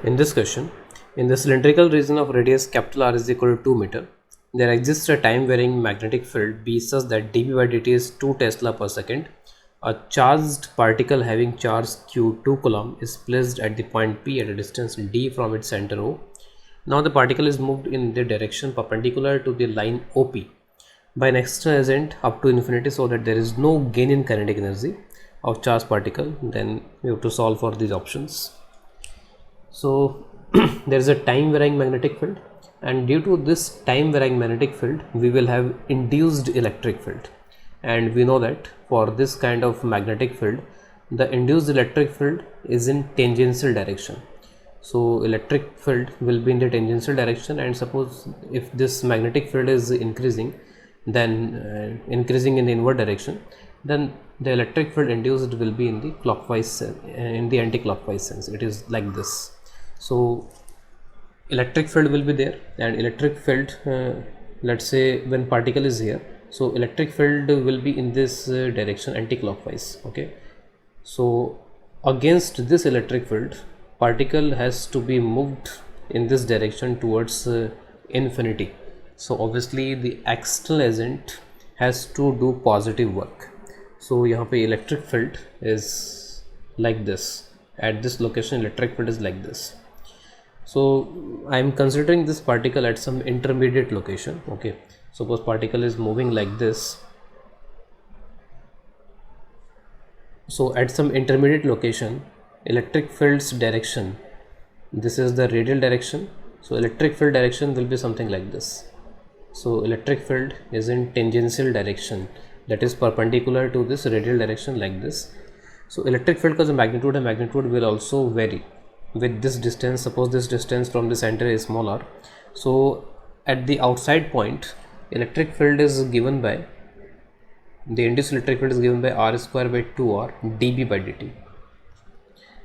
In this question, in the cylindrical region of radius capital R is equal to 2 meter, there exists a time varying magnetic field B such that dB by dt is 2 Tesla per second. A charged particle having charge Q 2 coulomb is placed at the point P at a distance d from its center O. Now the particle is moved in the direction perpendicular to the line OP by an extra agent up to infinity, so that there is no gain in kinetic energy of charged particle. Then we have to solve for these options. So there is a time varying magnetic field, and due to this time varying magnetic field we will have induced electric field, and we know that for this kind of magnetic field the induced electric field is in tangential direction. So electric field will be in the tangential direction, and suppose if this magnetic field is increasing, then increasing in the inward direction, then the electric field induced will be in the clockwise in the anti-clockwise sense. It is like this. So electric field will be there, and electric field, let's say when particle is here, so electric field will be in this direction anti-clockwise. Okay, so against this electric field, particle has to be moved in this direction towards infinity. So obviously the external agent has to do positive work. So यहाँ पे electric field is like this. At this location electric field is like this. So I am considering this particle at some intermediate location. Okay, suppose particle is moving like this. So at some intermediate location, electric field's direction, this is the radial direction, so electric field direction will be something like this. So electric field is in tangential direction, that is perpendicular to this radial direction, like this. So electric field का जो magnitude है, magnitude will also vary with this distance. Suppose this distance from the center is smaller, so at the outside point electric field is given by, the induced electric field is given by r square by 2r dB by dt,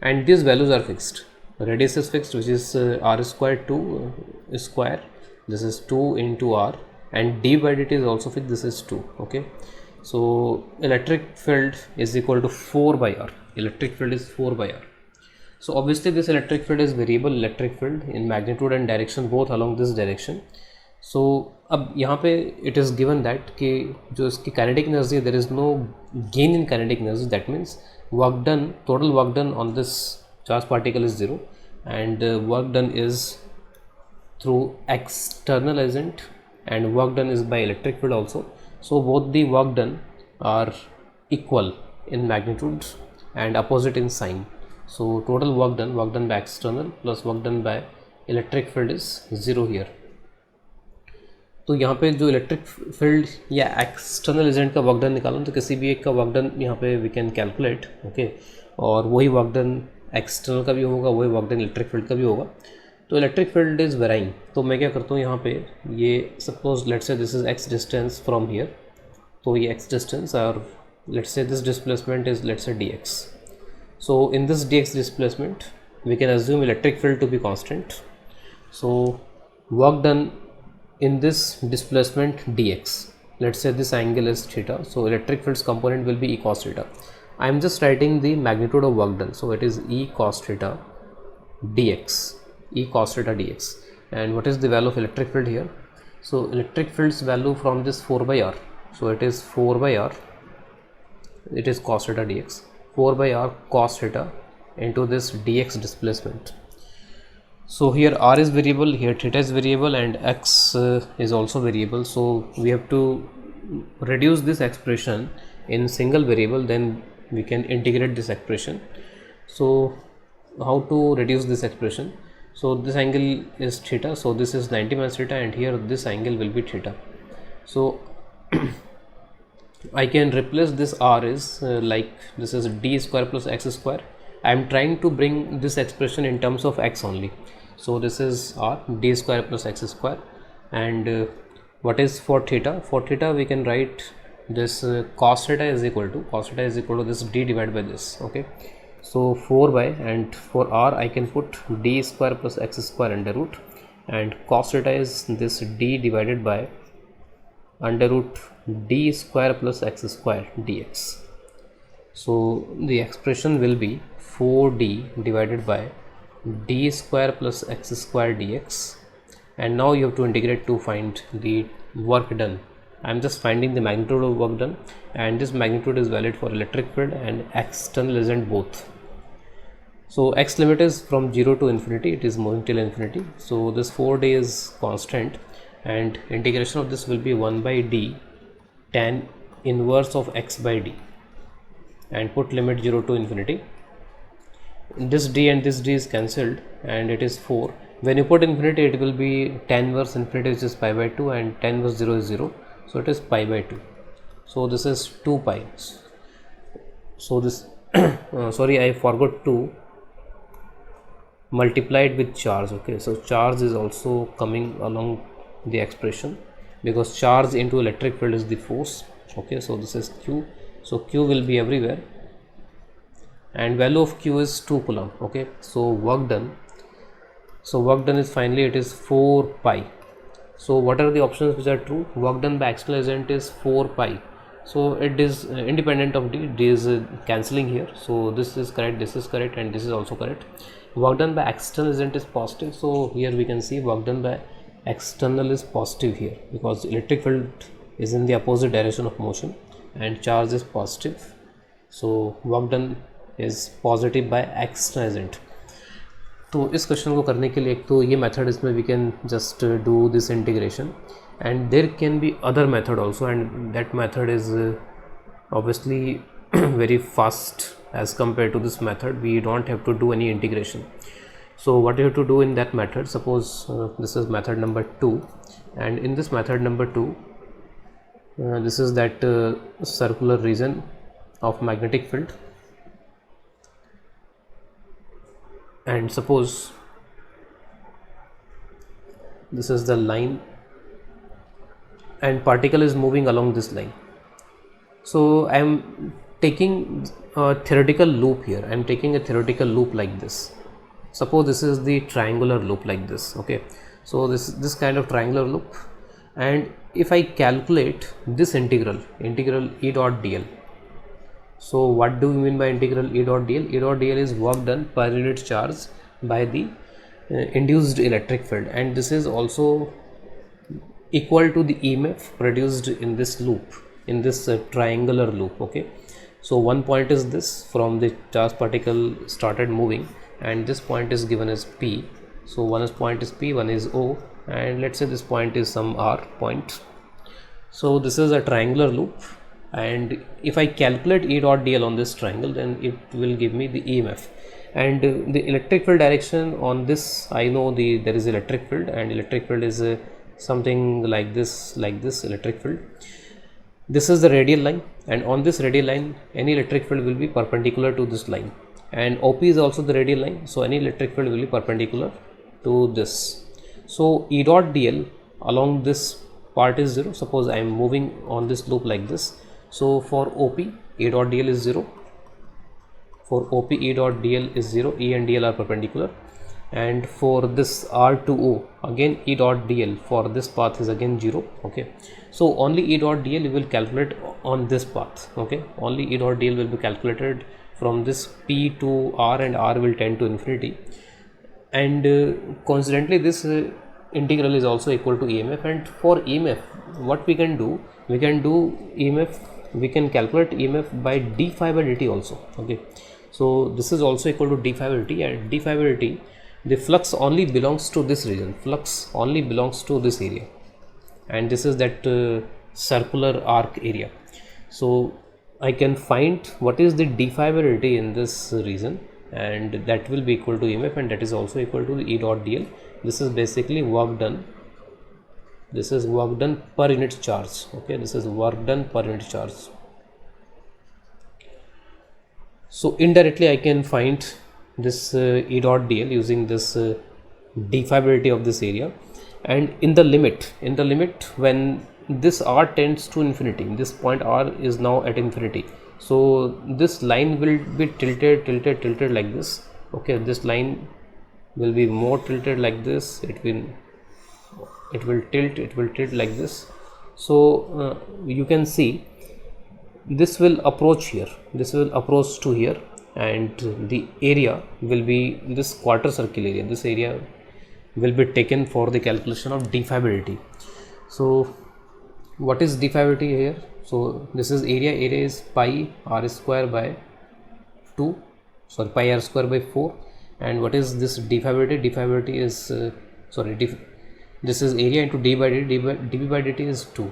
and these values are fixed. Radius is fixed, which is r square 2 square, this is 2 into r, and d by dt is also fixed, this is 2. Okay, so electric field is equal to 4 by r. Electric field is 4 by r. So obviously this electric field is variable electric field in magnitude and direction, both along this direction. So अब यहाँ पे it is given that कि जो इसकी kinetic energy, there is no gain in kinetic energy. That means work done, total work done on this charged particle is 0, and work done is through external agent, and work done is by electric field also. So both the work done are equal in magnitude and opposite in sign. So total work done by external plus work done by electric field is 0 here. तो यहाँ पे जो electric field या external agent का work done निकालो, तो किसी भी एक का वर्क डन यहाँ पे वी कैन कैलकुलेट. ओके, और वही वर्क डन एक्सटर्नल का भी होगा, वही वर्क डन इलेक्ट्रिक फील्ड का भी होगा. तो इलेक्ट्रिक फील्ड इज़ वेराइंग, तो मैं क्या करता हूँ यहाँ पे, ये suppose let's say this is x distance from here, तो ये एक्स डिस्टेंस, और let's say this displacement is let's say d x. So in this d x displacement we can assume electric field to be constant. So work done in this displacement dx, let's say this angle is theta, so electric field's component will be e cos theta. I am just writing the magnitude of work done, so it is e cos theta dx, e cos theta dx. And what is the value of electric field here? So electric field's value from this 4 by r, so it is 4 by r, it is cos theta dx, 4 by r cos theta into this dx displacement. So here r is variable, here theta is variable, and x is also variable. So we have to reduce this expression in single variable, then we can integrate this expression. So how to reduce this expression? So this angle is theta, so this is 90 minus theta, and here this angle will be theta. So I can replace this r is like this is d square plus x square. I am trying to bring this expression in terms of x only. So this is r d square plus x square, and what is for theta? For theta we can write this cos theta is equal to this d divided by this. Okay, so 4 by, and for r I can put d square plus x square under root, and cos theta is this d divided by under root d square plus x square dx. So the expression will be 4d divided by d square plus x square dx, and now you have to integrate to find the work done. I am just finding the magnitude of work done, and this magnitude is valid for electric field and external agent both. So x limit is from 0 to infinity, it is moving till infinity. So this 4d is constant, and integration of this will be 1 by d tan inverse of x by d, and put limit 0 to infinity. This d and this d is cancelled, and it is 4. When you put infinity, it will be tan inverse infinity, which is pi by 2, and tan inverse 0 is 0, so it is pi by 2. So this is 2 pi. So this sorry, I forgot to multiply it with charge. Okay, so charge is also coming along the expression, because charge into electric field is the force. Okay, so this is q, so q will be everywhere, and value of q is 2 coulomb. Okay, so work done is finally it is 4 pi. So what are the options which are true? Work done by external agent is 4 pi, so it is independent of d. D is cancelling here, so this is correct, this is correct, and this is also correct. Work done by external agent is positive, so here we can see work done by external is positive here, because electric field is in the opposite direction of motion and charge is positive, so work done is positive by external agent. तो इस question को करने के लिए एक तो ये method, इसमें we can just do this integration, and there can be other method also, and that method is obviously very fast as compared to this method. We don't have to do any integration. So what you have to do in that method, suppose this is method number 2, and in this method number 2 this is that circular region of magnetic field, and suppose this is the line and particle is moving along this line. So I am taking a theoretical loop here. I am taking a theoretical loop like this. Suppose this is the triangular loop like this. Okay, so this kind of triangular loop, and if I calculate this integral E dot dl. So what do we mean by integral E dot dl? E dot dl is work done per unit charge by the induced electric field, and this is also equal to the EMF produced in this loop, in this triangular loop. Okay, so one point is this, from the charged particle started moving, and this point is given as P. So one point is P, one is O, and let's say this point is some R point. So this is a triangular loop, and if I calculate E dot dl on this triangle, then it will give me the EMF, and the electric field direction on this, I know there is electric field, and electric field is something like this electric field. This is the radial line, and on this radial line any electric field will be perpendicular to this line, and OP is also the radial line, so any electric field will be perpendicular to this. So E dot dl along this part is 0. Suppose I am moving on this loop like this. So for OP, E dot dl is 0. For OP, E dot dl is 0. E and dl are perpendicular. And for this R to O, again E dot dl for this path is again 0. Okay, so only E dot dl you will calculate on this path. Okay, only E dot dl will be calculated from this P to R, and R will tend to infinity. And coincidentally, this integral is also equal to EMF. And for EMF, what we can do EMF, we can calculate EMF by d phi by dt also. Okay, so this is also equal to d phi by dt, and d phi by dt, the flux only belongs to this region, flux only belongs to this area, and this is that circular arc area. So I can find what is the d phi by dt in this region, and that will be equal to EMF, and that is also equal to the E dot dl. This is basically work done. This is work done per unit charge. Okay, this is work done per unit charge. So indirectly I can find this E dot dl using this d phi by dt of this area, and in the limit when this R tends to infinity, this point R is now at infinity, so this line will be tilted like this. Okay, this line will be more tilted like this, it will tilt like this. So you can see this will approach here, this will approach to here, and the area will be this quarter circle area. This area will be taken for the calculation of d phi by dt. So what is d phi by dt here? So this is area is pi r square by 2, sorry, pi r square by 4. And what is this d phi by dt? D phi by dt is this is area into d by dt. dp by dt is 2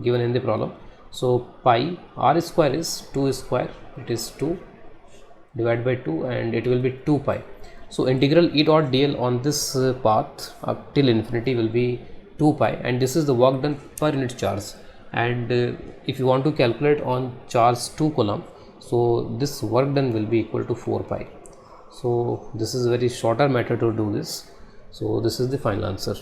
given in the problem. So pi r square is 2 square, it is 2 divided by 2, and it will be 2 pi. So integral E dot dl on this path up till infinity will be 2 pi, and this is the work done per unit charge. And if you want to calculate on charge 2 coulomb, so this work done will be equal to 4 pi. So this is a very shorter method to do this. So this is the final answer.